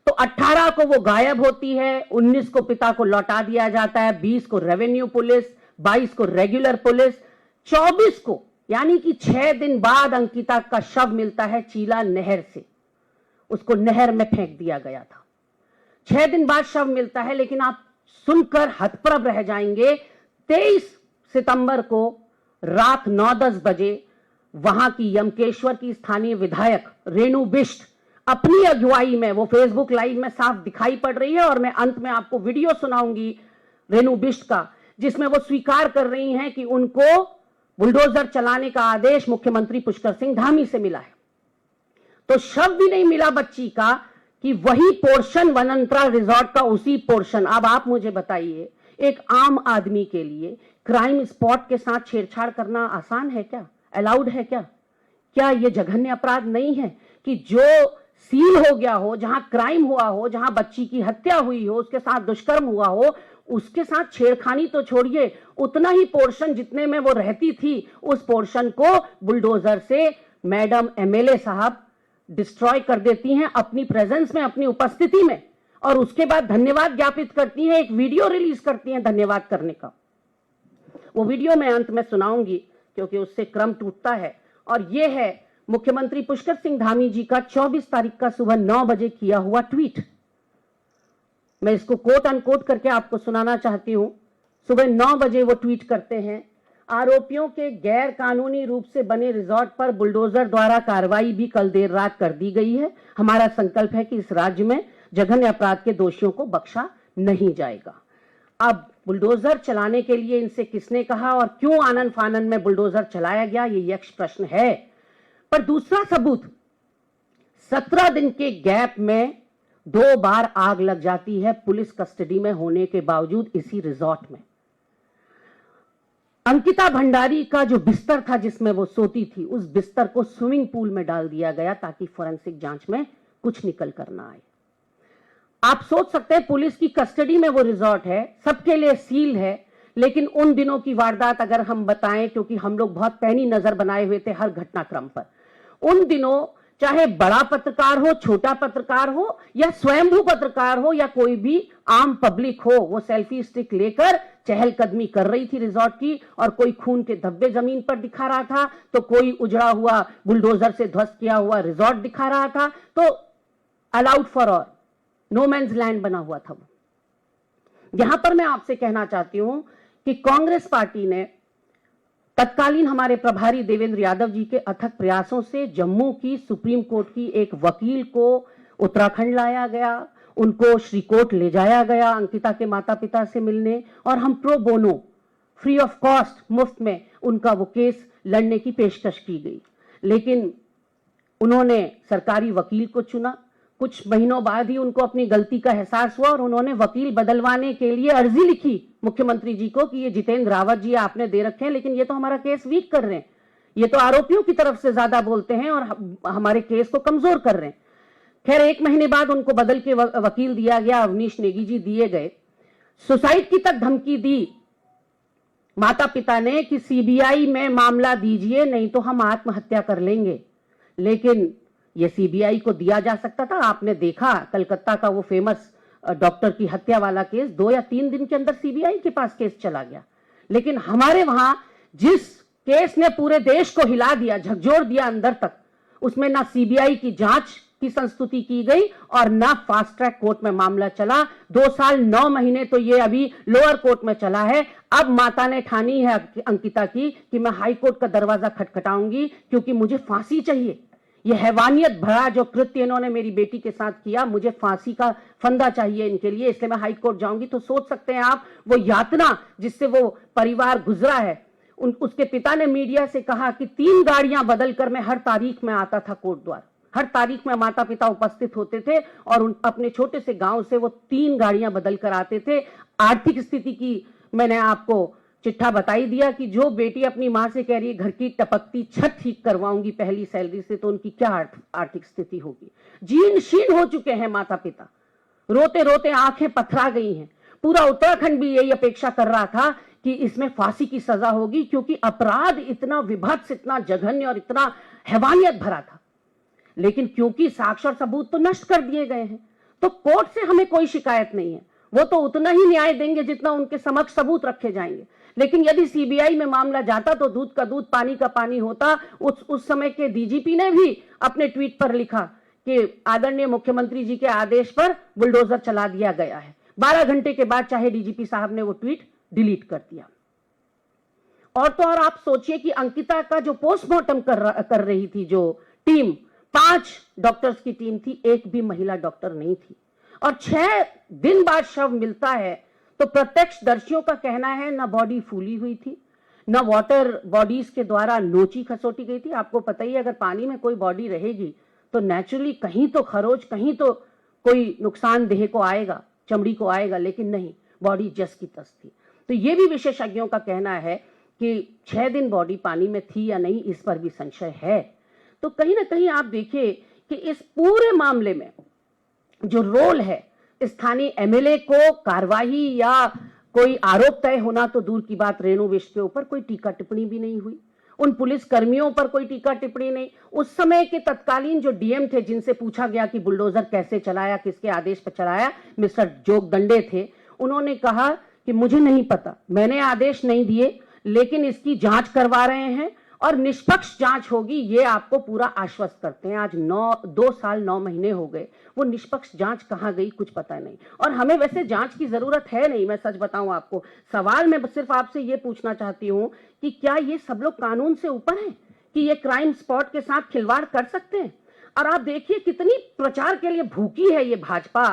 तो 18 को वो गायब होती है, 19 को पिता को लौटा दिया जाता है, 20 को रेवेन्यू पुलिस, 22 को रेगुलर पुलिस, 24 को यानी कि 6 दिन बाद अंकिता का शव मिलता है चीला नहर से। उसको नहर में फेंक दिया गया था। 6 दिन बाद शव मिलता है, लेकिन आप सुनकर हतप्रभ रह जाएंगे। 23 सितंबर को रात 9-10 बजे वहां की यमकेश्वर की स्थानीय विधायक रेणु बिष्ट अपनी अगुवाई में, वो फेसबुक लाइव में साफ दिखाई पड़ रही है, और मैं अंत में आपको वीडियो सुनाऊंगी रेणु बिष्ट का, जिसमें वो स्वीकार कर रही हैं कि उनको बुलडोजर चलाने का आदेश मुख्यमंत्री पुष्कर सिंह धामी से मिला है। तो शव भी नहीं मिला बच्ची का, कि वही पोर्शन वनंतरा रिजॉर्ट का उसी पोर्शन। अब आप मुझे बताइए, एक आम आदमी के लिए क्राइम स्पॉट के साथ छेड़छाड़ करना आसान है क्या? अलाउड है क्या? क्या यह जघन्य अपराध नहीं है कि जो सील हो गया हो, जहां क्राइम हुआ हो, जहां बच्ची की हत्या हुई हो, उसके साथ दुष्कर्म हुआ हो, उसके साथ छेड़खानी तो छोड़िए, उतना ही पोर्शन जितने में वो रहती थी, उस पोर्शन को बुलडोजर से मैडम एमएलए साहब डिस्ट्रॉय कर देती हैं अपनी प्रेजेंस में, अपनी उपस्थिति में, और उसके बाद धन्यवाद ज्ञापित करती हैं, एक वीडियो रिलीज करती हैं धन्यवाद करने का। वो वीडियो मैं अंत में सुनाऊंगी क्योंकि उससे क्रम टूटता है, और यह है मुख्यमंत्री पुष्कर सिंह धामी जी का 24 तारीख का सुबह 9 बजे किया हुआ ट्वीट। मैं इसको कोट अनकोट करके आपको सुनाना चाहती हूं। सुबह 9 बजे वो ट्वीट करते हैं, आरोपियों के गैर कानूनी रूप से बने रिजॉर्ट पर बुलडोजर द्वारा कार्रवाई भी कल देर रात कर दी गई है। हमारा संकल्प है कि इस राज्य में जघन्य अपराध के दोषियों को बख्शा नहीं जाएगा। अब बुलडोजर चलाने के लिए इनसे किसने कहा और क्यों आनन फानन में बुलडोजर चलाया गया, ये यक्ष प्रश्न है। पर दूसरा सबूत, 17 दिन के गैप में 2 बार आग लग जाती है पुलिस कस्टडी में होने के बावजूद इसी रिजॉर्ट में। अंकिता भंडारी का जो बिस्तर था जिसमें वो सोती थी, उस बिस्तर को स्विमिंग पूल में डाल दिया गया ताकि फोरेंसिक जांच में कुछ निकल कर ना आए। आप सोच सकते हैं पुलिस की कस्टडी में वो रिजॉर्ट है, सबके लिए सील है, लेकिन उन दिनों की वारदात अगर हम बताएं, क्योंकि हम लोग बहुत पैनी नजर बनाए हुए थे हर घटनाक्रम पर, उन दिनों चाहे बड़ा पत्रकार हो, छोटा पत्रकार हो, या स्वयंभू पत्रकार हो, या कोई भी आम पब्लिक हो, वो सेल्फी स्टिक लेकर चहलकदमी कर रही थी रिजॉर्ट की, और कोई खून के धब्बे जमीन पर दिखा रहा था, तो कोई उजड़ा हुआ बुलडोजर से ध्वस्त किया हुआ रिजॉर्ट दिखा रहा था। तो allowed for all, no man's land बना हुआ था वो। यहां पर मैं आपसे कहना चाहती हूं कि कांग्रेस पार्टी ने तत्कालीन हमारे प्रभारी देवेंद्र यादव जी के अथक प्रयासों से जम्मू की सुप्रीम कोर्ट की एक वकील को उत्तराखंड लाया गया, उनको श्रीकोट ले जाया गया अंकिता के माता पिता से मिलने, और हम pro bono, free of cost, मुफ्त में उनका वो केस लड़ने की पेशकश की गई। लेकिन उन्होंने सरकारी वकील को चुना। कुछ महीनों बाद ही उनको अपनी गलती का एहसास हुआ और उन्होंने वकील बदलवाने के लिए अर्जी लिखी मुख्यमंत्री जी को कि ये जितेंद्र रावत जी आपने दे रखे हैं, लेकिन ये तो हमारा केस वीक कर रहे हैं, ये तो आरोपियों की तरफ से ज्यादा बोलते हैं और हमारे केस को कमजोर कर रहे हैं। खैर 1 महीने बाद उनको बदल के वकील दिया गया, अवनीश नेगी जी दिए गए। सुसाइड की तक धमकी दी माता पिता ने कि सीबीआई में मामला दीजिए, नहीं तो हम आत्महत्या कर लेंगे। लेकिन ये सीबीआई को दिया जा सकता था। आपने देखा कलकत्ता का वो फेमस डॉक्टर की हत्या वाला केस 2 या 3 दिन के अंदर सीबीआई के पास केस चला गया। लेकिन हमारे वहां जिस केस ने पूरे देश को हिला दिया, झकझोर दिया अंदर तक, उसमें ना सीबीआई की जांच की संस्तुति की गई और ना फास्ट ट्रैक कोर्ट में मामला चला। 2 साल 9 महीने तो ये अभी लोअर कोर्ट में चला है। अब माता ने ठानी है अंकिता की कि मैं हाई कोर्ट का दरवाजा खटखटाऊंगी क्योंकि मुझे फांसी चाहिए। यह हैवानियत भरा जो कृत्य इन्होंने मेरी बेटी के साथ किया, मुझे फांसी का फंदा चाहिए इनके लिए, इसलिए मैं हाई कोर्ट जाऊंगी। तो सोच सकते हैं आप वो यातना जिससे वो परिवार गुजरा है। उसके पिता ने मीडिया से कहा कि 3 गाड़ियां बदलकर मैं हर तारीख में आता था कोर्ट द्वार। हर तारीख में माता पिता उपस्थित होते थे और अपने छोटे से गांव से वो 3 गाड़ियां बदल कर आते थे। आर्थिक स्थिति की मैंने आपको चिट्ठा बताई दिया कि जो बेटी अपनी मां से कह रही है घर की टपकती छत ठीक करवाऊंगी पहली सैलरी से, तो उनकी क्या आर्थिक स्थिति होगी। जीर्ण शीर्ण हो चुके हैं माता पिता, रोते रोते आंखें पथरा गई हैं। पूरा उत्तराखंड भी यही अपेक्षा कर रहा था कि इसमें फांसी की सजा होगी, क्योंकि अपराध इतना विभत्स, इतना जघन्य और इतना हैवानियत भरा था। लेकिन क्योंकि साक्ष्य और सबूत तो नष्ट कर दिए गए हैं, तो कोर्ट से हमें कोई शिकायत नहीं है। वो तो उतना ही न्याय देंगे जितना उनके समक्ष सबूत रखे जाएंगे। लेकिन यदि सीबीआई में मामला जाता तो दूध का दूध पानी का पानी होता। उस समय के डीजीपी ने भी अपने ट्वीट पर लिखा कि आदरणीय मुख्यमंत्री जी के आदेश पर बुलडोजर चला दिया गया है। 12 घंटे के बाद चाहे डीजीपी साहब ने वो ट्वीट डिलीट कर दिया। और तो और आप सोचिए कि अंकिता का जो पोस्टमार्टम कर रही थी जो टीम, 5 डॉक्टर्स की टीम थी, एक भी महिला डॉक्टर नहीं थी। और 6 दिन बाद शव मिलता है तो प्रत्यक्षदर्शियों का कहना है न बॉडी फूली हुई थी, न वाटर बॉडीज के द्वारा नोची खसोटी गई थी। आपको पता ही है अगर पानी में कोई बॉडी रहेगी तो नेचुरली कहीं तो खरोच, कहीं तो कोई नुकसान देह को आएगा, चमड़ी को आएगा, लेकिन नहीं, बॉडी जस की तस थी। तो ये भी विशेषज्ञों का कहना है कि 6 दिन बॉडी पानी में थी या नहीं, इस पर भी संशय है। तो कहीं ना कहीं आप देखिए कि इस पूरे मामले में जो रोल है स्थानीय एमएलए को कार्यवाही या कोई आरोप तय होना तो दूर की बात, रेणु विष्ट के ऊपर कोई टीका टिप्पणी भी नहीं हुई, उन पुलिस कर्मियों पर कोई टीका टिप्पणी नहीं। उस समय के तत्कालीन जो डीएम थे जिनसे पूछा गया कि बुलडोजर कैसे चलाया, किसके आदेश पर चलाया, मिस्टर जोगदंडे थे, उन्होंने कहा कि मुझे नहीं पता, मैंने आदेश नहीं दिए, लेकिन इसकी जांच करवा रहे हैं और निष्पक्ष जांच होगी, ये आपको पूरा आश्वस्त करते हैं। आज 2 साल 9 महीने हो गए, वो निष्पक्ष जांच कहां गई कुछ पता नहीं। और हमें वैसे जांच की जरूरत है नहीं, मैं सच बताऊं आपको। सवाल मैं सिर्फ आपसे ये पूछना चाहती हूं कि क्या ये सब लोग कानून से ऊपर हैं कि ये क्राइम स्पॉट के साथ खिलवाड़ कर सकते हैं? और आप देखिए कितनी प्रचार के लिए भूखी है ये भाजपा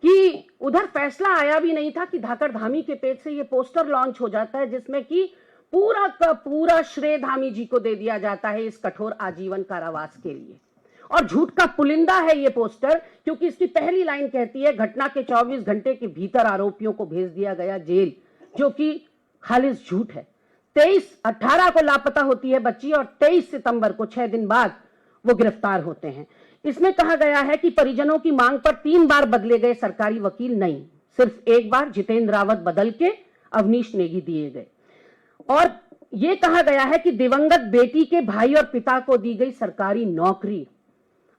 कि उधर फैसला आया भी नहीं था कि धाकड़ धामी के पेज से ये पोस्टर लॉन्च हो जाता है जिसमें कि पूरा का पूरा श्रेय धामी जी को दे दिया जाता है इस कठोर आजीवन कारावास के लिए। और झूठ का पुलिंदा है ये पोस्टर, क्योंकि इसकी पहली लाइन कहती है घटना के 24 घंटे के भीतर आरोपियों को भेज दिया गया जेल, जो कि खालिस झूठ है। 18 को लापता होती है बच्ची और 23 सितंबर को 6 दिन बाद वो गिरफ्तार होते हैं। इसमें कहा गया है कि परिजनों की मांग पर 3 बार बदले गए सरकारी वकील, नहीं, सिर्फ एक बार जितेंद्र रावत बदल के अवनीश नेगी दिए गए। और यह कहा गया है कि दिवंगत बेटी के भाई और पिता को दी गई सरकारी नौकरी।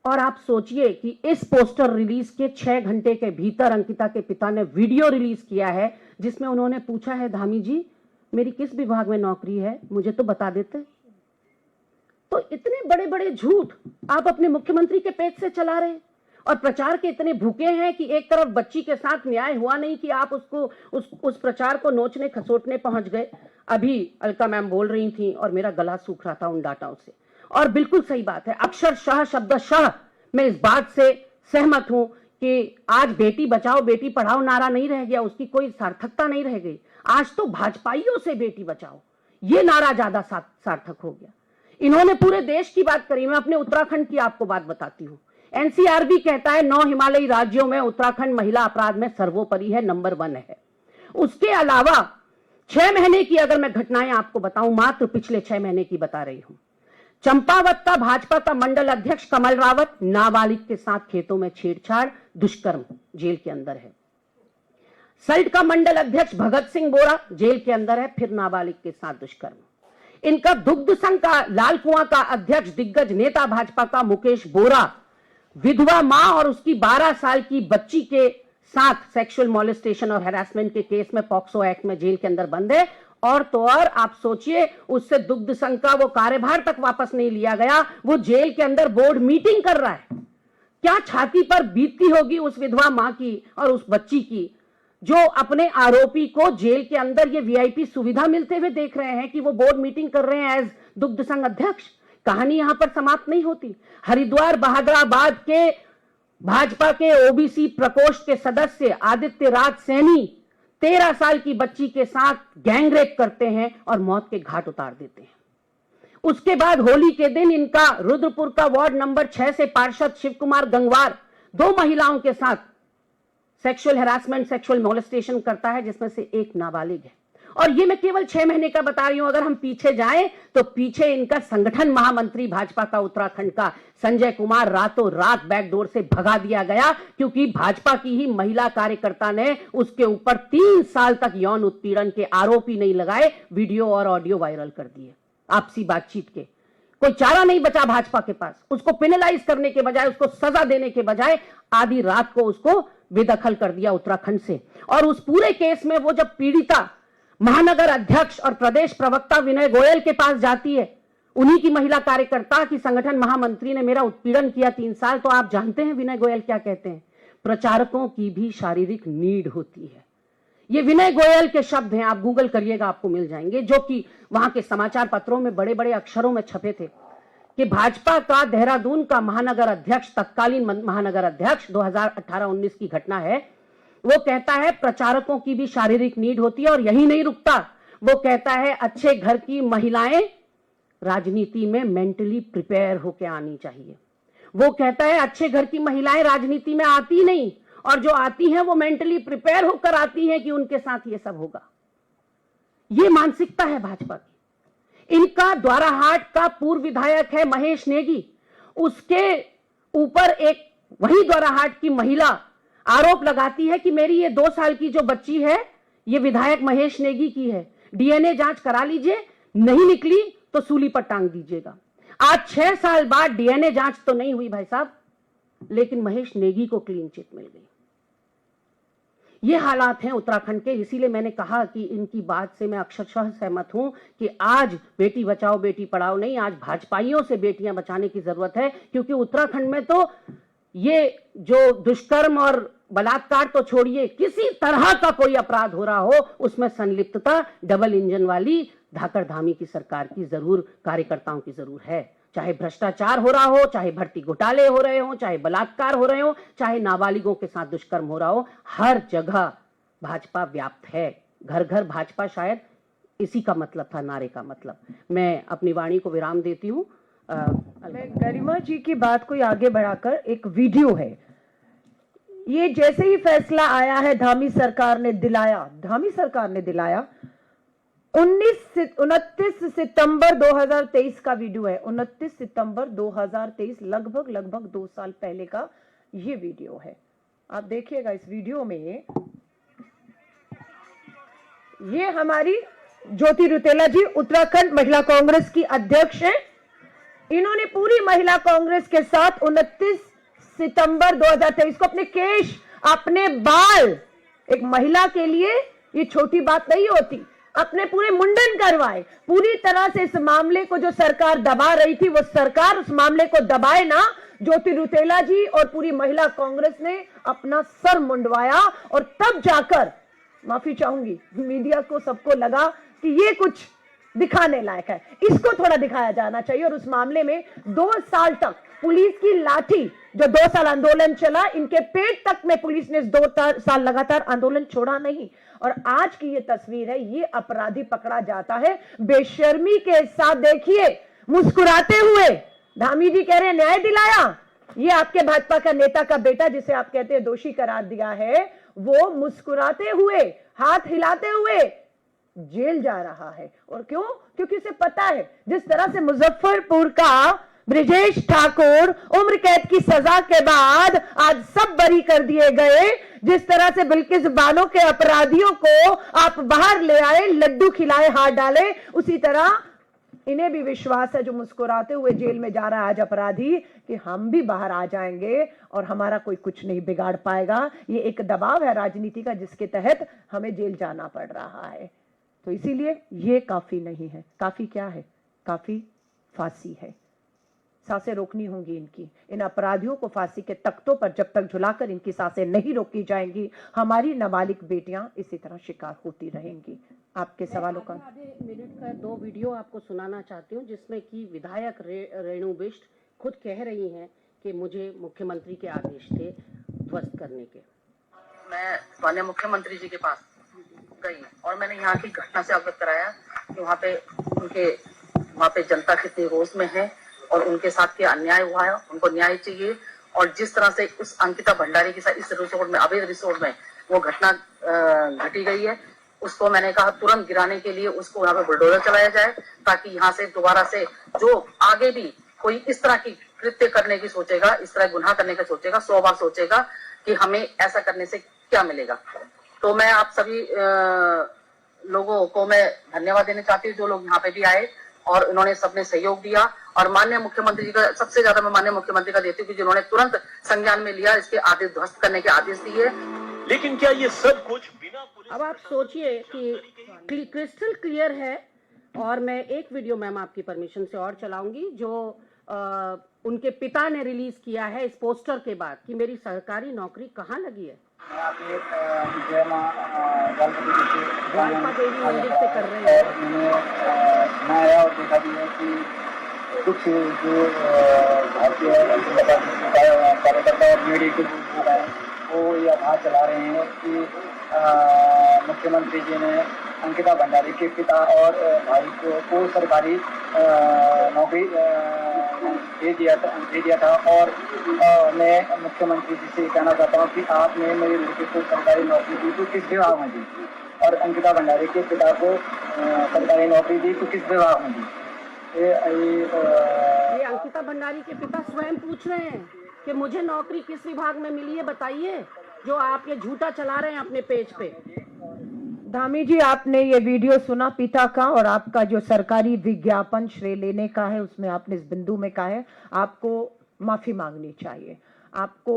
और आप सोचिए कि इस पोस्टर रिलीज के 6 घंटे के भीतर अंकिता के पिता ने वीडियो रिलीज किया है जिसमें उन्होंने पूछा है, धामी जी मेरी किस विभाग में नौकरी है, मुझे तो बता देते। तो इतने बड़े बड़े झूठ आप अपने मुख्यमंत्री के पेज से चला रहे हैं और प्रचार के इतने भूखे हैं कि एक तरफ बच्ची के साथ न्याय हुआ नहीं कि आप उसको उस प्रचार को नोचने खसोटने पहुंच गए। अभी अलका मैम बोल रही थी और मेरा गला सूख रहा था उन डाटाओं से, और बिल्कुल सही बात है, अक्षरशः शब्दशः मैं इस बात से सहमत हूं कि आज बेटी बचाओ बेटी पढ़ाओ नारा नहीं रह गया, उसकी कोई सार्थकता नहीं रह गई। आज तो भाजपाइयों से बेटी बचाओ ये नारा ज्यादा सार्थक हो गया। इन्होंने पूरे देश की बात करी, मैं अपने उत्तराखंड की आपको बात बताती हूं। एनसीआरबी कहता है 9 हिमालयी राज्यों में उत्तराखंड महिला अपराध में सर्वोपरि है, नंबर 1 है। उसके अलावा 6 महीने की अगर मैं घटनाएं आपको बताऊं, मात्र पिछले 6 महीने की बता रही हूं। चंपावत का भाजपा का मंडल अध्यक्ष कमल रावत नाबालिग के साथ खेतों में छेड़छाड़ दुष्कर्म, जेल के अंदर है। सल्ट का मंडल अध्यक्ष भगत सिंह बोरा जेल के अंदर है, फिर नाबालिग के साथ दुष्कर्म। इनका दुग्ध संघ का लाल कुआं का अध्यक्ष दिग्गज नेता भाजपा का मुकेश बोरा विधवा मां और उसकी 12 साल की बच्ची के साथ सेक्सुअल मॉलेस्टेशन और हैरेसमेंट के केस में पॉक्सो एक्ट में जेल के अंदर बंद है। और तो और आप सोचिए उससे दुग्ध संघ का वो कार्यभार तक वापस नहीं लिया गया, वो जेल के अंदर बोर्ड मीटिंग कर रहा है। क्या छाती पर बीतती होगी उस विधवा मां की और उस बच्ची की जो अपने आरोपी को जेल के अंदर ये वीआईपी सुविधा मिलते हुए देख रहे हैं कि वो बोर्ड मीटिंग कर रहे हैं एज दुग्ध संघ अध्यक्ष। कहानी यहां पर समाप्त नहीं होती। हरिद्वार बहादुराबाद के भाजपा के ओबीसी प्रकोष्ठ के सदस्य आदित्य राज सैनी 13 साल की बच्ची के साथ गैंगरेप करते हैं और मौत के घाट उतार देते हैं। उसके बाद होली के दिन इनका रुद्रपुर का वार्ड नंबर 6 से पार्षद शिव कुमार गंगवार 2 महिलाओं के साथ सेक्सुअल हैरासमेंट, सेक्सुअल मॉलेस्टेशन करता है, जिसमें से एक नाबालिग है। और ये मैं केवल 6 महीने का बता रही हूं। अगर हम पीछे जाएं तो पीछे इनका संगठन महामंत्री भाजपा का उत्तराखंड का संजय कुमार रातों रात बैकडोर से भगा दिया गया, क्योंकि भाजपा की ही महिला कार्यकर्ता ने उसके ऊपर 3 साल तक यौन उत्पीड़न के आरोपी नहीं लगाए, वीडियो और ऑडियो वायरल कर दिए आपसी बातचीत के। कोई चारा नहीं बचा भाजपा के पास। उसको पेनलाइज करने के बजाय, उसको सजा देने के बजाय आधी रात को उसको बेदखल कर दिया उत्तराखंड से। और उस पूरे केस में वो जब पीड़िता महानगर अध्यक्ष और प्रदेश प्रवक्ता विनय गोयल के पास जाती है, उन्हीं की महिला कार्यकर्ता की संगठन महामंत्री ने मेरा उत्पीड़न किया 3 साल, तो आप जानते हैं विनय गोयल क्या कहते हैं? प्रचारकों की भी शारीरिक नीड होती है। ये विनय गोयल के शब्द हैं, आप गूगल करिएगा आपको मिल जाएंगे, जो कि वहां के समाचार पत्रों में बड़े बड़े अक्षरों में छपे थे कि भाजपा का देहरादून का महानगर अध्यक्ष, तत्कालीन महानगर अध्यक्ष, 2018-19 की घटना है, वो कहता है प्रचारकों की भी शारीरिक नीड होती है। और यही नहीं रुकता, वो कहता है अच्छे घर की महिलाएं राजनीति में मेंटली प्रिपेयर होकर आनी चाहिए। वो कहता है अच्छे घर की महिलाएं राजनीति में आती नहीं, और जो आती हैं वो मेंटली प्रिपेयर होकर आती हैं कि उनके साथ ये सब होगा। ये मानसिकता है भाजपा की। इनका द्वाराहाट का पूर्व विधायक है महेश नेगी, उसके ऊपर एक वही द्वाराहाट की महिला आरोप लगाती है कि मेरी ये 2 साल की जो बच्ची है ये विधायक महेश नेगी की है, डीएनए जांच करा लीजिए, नहीं निकली तो सूली पर टांग दीजिएगा। आज 6 साल बाद डीएनए जांच तो नहीं हुई भाई साहब, लेकिन महेश नेगी को क्लीन चिट मिल गई। ये हालात हैं उत्तराखंड के, इसीलिए मैंने कहा कि इनकी बात से मैं अक्षरशः सहमत हूं कि आज बेटी बचाओ बेटी पढ़ाओ नहीं, आज भाजपाइयों से बेटियां बचाने की जरूरत है। क्योंकि उत्तराखंड में तो ये जो दुष्कर्म और बलात्कार तो छोड़िए, किसी तरह का कोई अपराध हो रहा हो उसमें संलिप्तता डबल इंजन वाली धाकड़ धामी की सरकार की जरूर, कार्यकर्ताओं की जरूर है। चाहे भ्रष्टाचार हो रहा हो, चाहे भर्ती घोटाले हो रहे हो, चाहे बलात्कार हो रहे हो, चाहे नाबालिगों के साथ दुष्कर्म हो रहा हो, हर जगह भाजपा व्याप्त है। घर घर भाजपा, शायद इसी का मतलब था नारे का मतलब। मैं अपनी वाणी को विराम देती हूँ। मैं गरिमा जी की बात को आगे बढ़ाकर, एक वीडियो है, ये जैसे ही फैसला आया है धामी सरकार ने दिलाया 29 सितंबर 2023 का वीडियो है। 29 सितंबर 2023, लगभग 2 साल पहले का ये वीडियो है। आप देखिएगा इस वीडियो में, ये हमारी ज्योति रुतेला जी उत्तराखंड महिला कांग्रेस की अध्यक्ष हैं। इन्होंने पूरी महिला कांग्रेस के साथ 29 सितंबर 2023 को अपने केश, अपने बाल, एक महिला के लिए ये छोटी बात नहीं होती, अपने पूरे मुंडन करवाए। पूरी तरह से इस मामले को जो सरकार दबा रही थी, वो सरकार उस मामले को दबाए ना। ज्योति रुतेला जी और पूरी महिला कांग्रेस ने अपना सर मुंडवाया, और तब जाकर, माफी चाहूंगी, मीडिया को सबको लगा कि ये कुछ दिखाने लायक है, इसको थोड़ा दिखाया जाना चाहिए। और उस मामले में 2 साल तक पुलिस की लाठी, जो 2 साल आंदोलन चला, इनके पेट तक में पुलिस ने 2 साल लगातार आंदोलन छोड़ा नहीं। और आज की ये तस्वीर है, ये अपराधी पकड़ा जाता है बेशर्मी के साथ। देखिए, मुस्कुराते हुए धामी जी कह रहे हैं न्याय दिलाया। ये आपके भाजपा का नेता का बेटा, जिसे आप कहते हैं दोषी करार दिया है, वो मुस्कुराते हुए, हाथ हिलाते हुए जेल जा रहा है। और क्यों? क्योंकि उसे पता है जिस तरह से मुजफ्फरपुर का ब्रिजेश ठाकुर उम्र कैद की सजा के बाद आज सब बरी कर दिए गए, जिस तरह से बिल्किस बानो के अपराधियों को आप बाहर ले आए, लड्डू खिलाए, हाथ डाले, उसी तरह इन्हें भी विश्वास है, जो मुस्कुराते हुए जेल में जा रहा है आज अपराधी, कि हम भी बाहर आ जाएंगे और हमारा कोई कुछ नहीं बिगाड़ पाएगा। ये एक दबाव है राजनीति का, जिसके तहत हमें जेल जाना पड़ रहा है। तो इसीलिए ये काफी नहीं है। काफी क्या है? काफी फांसी है। सांसें रोकनी होंगी इनकी। इन अपराधियों को फांसी के तख्तों पर जब तक झुलाकर इनकी सांसें नहीं रोकी जाएंगी, हमारी नाबालिग बेटियां इसी तरह शिकार होती रहेंगी। आपके सवालों का आधे मिनट का 2 वीडियो आपको सुनाना चाहती हूँ, जिसमें कि विधायक रेणु बिष्ट खुद कह रही हैं कि मुझे मुख्यमंत्री के आदेश थे ध्वस्त करने के। मैं माननीय मुख्यमंत्री जी के पास गई और मैंने यहाँ की घटना से अवगत कराया कि वहाँ पे जनता कितनी रोष में है और उनके साथ क्या अन्याय हुआ है, उनको न्याय चाहिए। और जिस तरह से उस अंकिता भंडारी के साथ इस रिसोर्ट में, अवैध रिसोर्ट में वो घटना घटी गई है, उसको मैंने कहा तुरंत गिराने के लिए उसको यहाँ पे बुलडोजर चलाया जाए, ताकि यहाँ से दोबारा से जो आगे भी कोई इस तरह की कृत्य करने की सोचेगा, इस तरह गुनाह करने का सोचेगा, 100 बार सोचेगा कि हमें ऐसा करने से क्या मिलेगा। तो मैं आप सभी लोगों को मैं धन्यवाद देना चाहती हूँ, जो लोग यहाँ पे भी आए और उन्होंने सबने सहयोग दिया। और माननीय मुख्यमंत्री जी का सबसे ज्यादा मैं माननीय मुख्यमंत्री का देती हूँ कि जिन्होंने तुरंत संज्ञान में लिया, इसके आदेश ध्वस्त करने के आदेश दिए। लेकिन क्या ये सब कुछ बिना पुलिस अब आप सोचिए कि क्रिस्टल क्लियर है, और मैं एक वीडियो मैम आपकी परमिशन से और चलाऊंगी जो उनके पिता ने रिलीज किया है इस पोस्टर के बाद कि मेरी सरकारी नौकरी कहाँ लगी है। जालपा देवी मंदिर से कर रहे हैं। मैंने और देखा भी है कि कुछ जो भारतीय जनता पार्टी कार्यकर्ता और मीडिया के लोग हैं वो ये आवाज चला रहे हैं कि मुख्यमंत्री जी ने अंकिता भंडारी के पिता और भाई को सरकारी नौकरी दे दिया था और मैं मुख्यमंत्री जी से कहना चाहता हूँ कि आपने मेरे लड़के को सरकारी नौकरी दी तो किस विभाग में दी, और अंकिता भंडारी के पिता को सरकारी नौकरी दी तो किस विभाग में दी। ये अंकिता भंडारी के पिता स्वयं पूछ रहे हैं कि मुझे नौकरी किस विभाग में मिली है, बताइए, जो आप ये झूठा चला रहे हैं अपने पेज पे। धामी जी, आपने ये वीडियो सुना पिता का, और आपका जो सरकारी विज्ञापन श्रेय लेने का है उसमें आपने इस बिंदु में कहा है आपको माफी मांगनी चाहिए। आपको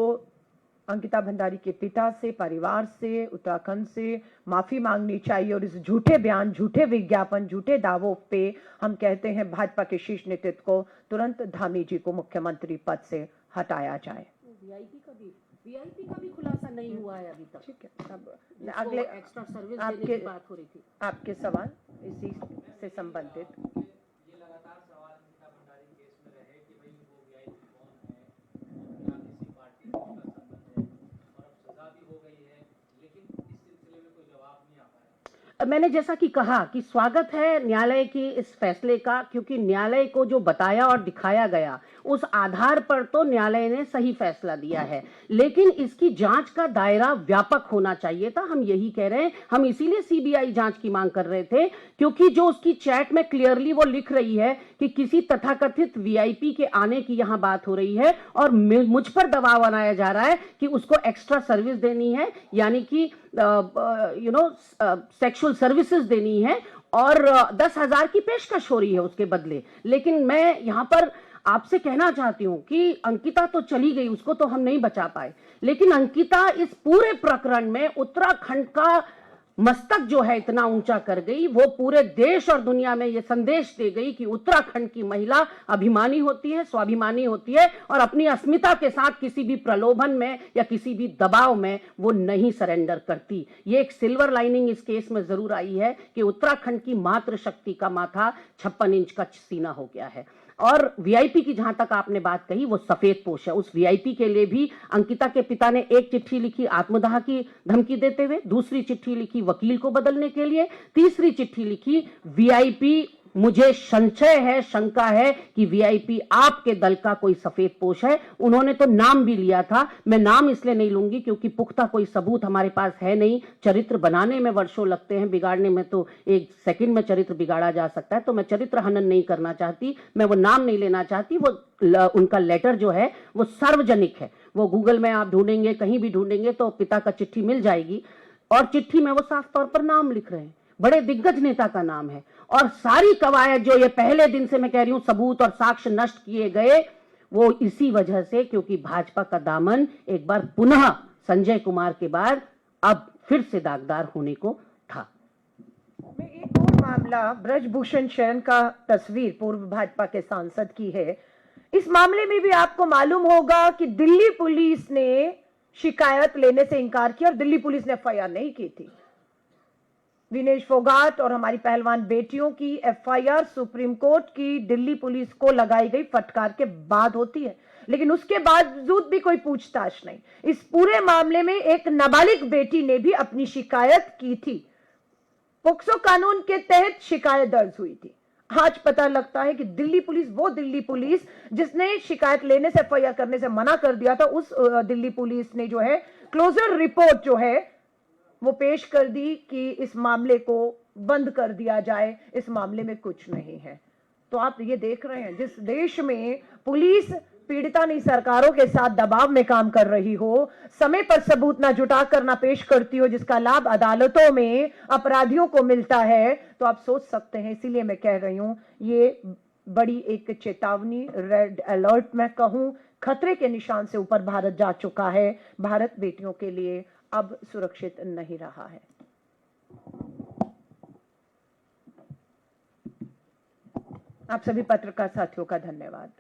अंकिता भंडारी के पिता से, परिवार से, उत्तराखंड से माफी मांगनी चाहिए, और इस झूठे बयान, झूठे विज्ञापन, झूठे दावों पे हम कहते हैं भाजपा के शीर्ष नेतृत्व को तुरंत धामी जी को मुख्यमंत्री पद से हटाया जाए। वीआईपी का भी खुलासा नहीं हुआ है अभी तक। ठीक है, अब अगले एक्स्ट्रा सर्विस देने की बात हो रही थी। आपके सवाल इसी से संबंधित। ये लगातार सवाल अंकिता भंडारी केस में रहे कि भाई वो वीआईपी कौन है, किसी पार्टी से उसका संबंध है, और अब सजा भी हो गई है, लेकिन इस सिलसिले में कोई जवाब नहीं आ पाया। मैंने जैसा कि कहा कि स्वागत है न्यायालय की इस फैसले का, क्योंकि न्यायालय को जो बताया और दिखाया गया उस आधार पर तो न्यायालय ने सही फैसला दिया है, लेकिन इसकी जांच का दायरा व्यापक होना चाहिए था। हम यही कह रहे हैं, हम इसीलिए सीबीआई जांच की मांग कर रहे थे, क्योंकि जो उसकी चैट में क्लियरली वो लिख रही है कि किसी तथाकथित वीआईपी के आने की यहां बात हो रही है और मुझ पर दबाव बनाया जा रहा है कि उसको एक्स्ट्रा सर्विस देनी है, यानी कि सेक्सुअल सर्विसेज देनी है, और 10,000 की पेशकश हो रही है उसके बदले। लेकिन मैं यहां पर आपसे कहना चाहती हूं कि अंकिता तो चली गई, उसको तो हम नहीं बचा पाए, लेकिन अंकिता इस पूरे प्रकरण में उत्तराखंड का मस्तक जो है इतना ऊंचा कर गई, वो पूरे देश और दुनिया में ये संदेश दे गई कि उत्तराखंड की महिला अभिमानी होती है, स्वाभिमानी होती है, और अपनी अस्मिता के साथ किसी भी प्रलोभन में या किसी भी दबाव में वो नहीं सरेंडर करती। ये एक सिल्वर लाइनिंग इस केस में जरूर आई है कि उत्तराखंड की मातृशक्ति का माथा 56 इंच का सीना हो गया है। और वीआईपी की जहां तक आपने बात कही, वो सफेद पोश है। उस वीआईपी के लिए भी अंकिता के पिता ने एक चिट्ठी लिखी आत्मदाह की धमकी देते हुए, दूसरी चिट्ठी लिखी वकील को बदलने के लिए, तीसरी चिट्ठी लिखी वीआईपी मुझे संशय है, शंका है कि वीआईपी आपके दल का कोई सफेद पोश है। उन्होंने तो नाम भी लिया था, मैं नाम इसलिए नहीं लूंगी क्योंकि पुख्ता कोई सबूत हमारे पास है नहीं। चरित्र बनाने में वर्षों लगते हैं, बिगाड़ने में तो एक सेकंड में चरित्र बिगाड़ा जा सकता है। तो मैं चरित्र हनन नहीं करना चाहती, मैं वो नाम नहीं लेना चाहती। वो उनका लेटर जो है वो सार्वजनिक है, वो गूगल में आप ढूंढेंगे, कहीं भी ढूंढेंगे तो पिता का चिट्ठी मिल जाएगी, और चिट्ठी में वो साफ तौर पर नाम लिख रहे हैं, बड़े दिग्गज नेता का नाम है। और सारी कवायद जो ये पहले दिन से मैं कह रही हूं सबूत और साक्ष्य नष्ट किए गए, वो इसी वजह से, क्योंकि भाजपा का दामन एक बार पुनः संजय कुमार के बाद अब फिर से दागदार होने को था। एक और मामला ब्रजभूषण शरण का तस्वीर पूर्व भाजपा के सांसद की है। इस मामले में भी आपको मालूम होगा कि दिल्ली पुलिस ने शिकायत लेने से इनकार किया और दिल्ली पुलिस ने एफआईआर नहीं की थी। विनेश फोगाट और हमारी पहलवान बेटियों की एफआईआर सुप्रीम कोर्ट की दिल्ली पुलिस को लगाई गई फटकार के बाद होती है, लेकिन उसके बावजूद भी कोई पूछताछ नहीं। इस पूरे मामले में एक नाबालिग बेटी ने भी अपनी शिकायत की थी, पोक्सो कानून के तहत शिकायत दर्ज हुई थी। आज पता लगता है कि दिल्ली पुलिस, वो दिल्ली पुलिस जिसने शिकायत लेने से, एफआईआर करने से मना कर दिया था, उस दिल्ली पुलिस ने जो है क्लोजर रिपोर्ट जो है वो पेश कर दी कि इस मामले को बंद कर दिया जाए, इस मामले में कुछ नहीं है। तो आप ये देख रहे हैं, जिस देश में पुलिस पीड़िता नहीं सरकारों के साथ दबाव में काम कर रही हो, समय पर सबूत ना जुटा कर ना पेश करती हो, जिसका लाभ अदालतों में अपराधियों को मिलता है, तो आप सोच सकते हैं। इसीलिए मैं कह रही हूं, ये बड़ी एक चेतावनी, रेड अलर्ट मैं कहूं, खतरे के निशान से ऊपर भारत जा चुका है। भारत बेटियों के लिए अब सुरक्षित नहीं रहा है। आप सभी पत्रकार साथियों का धन्यवाद।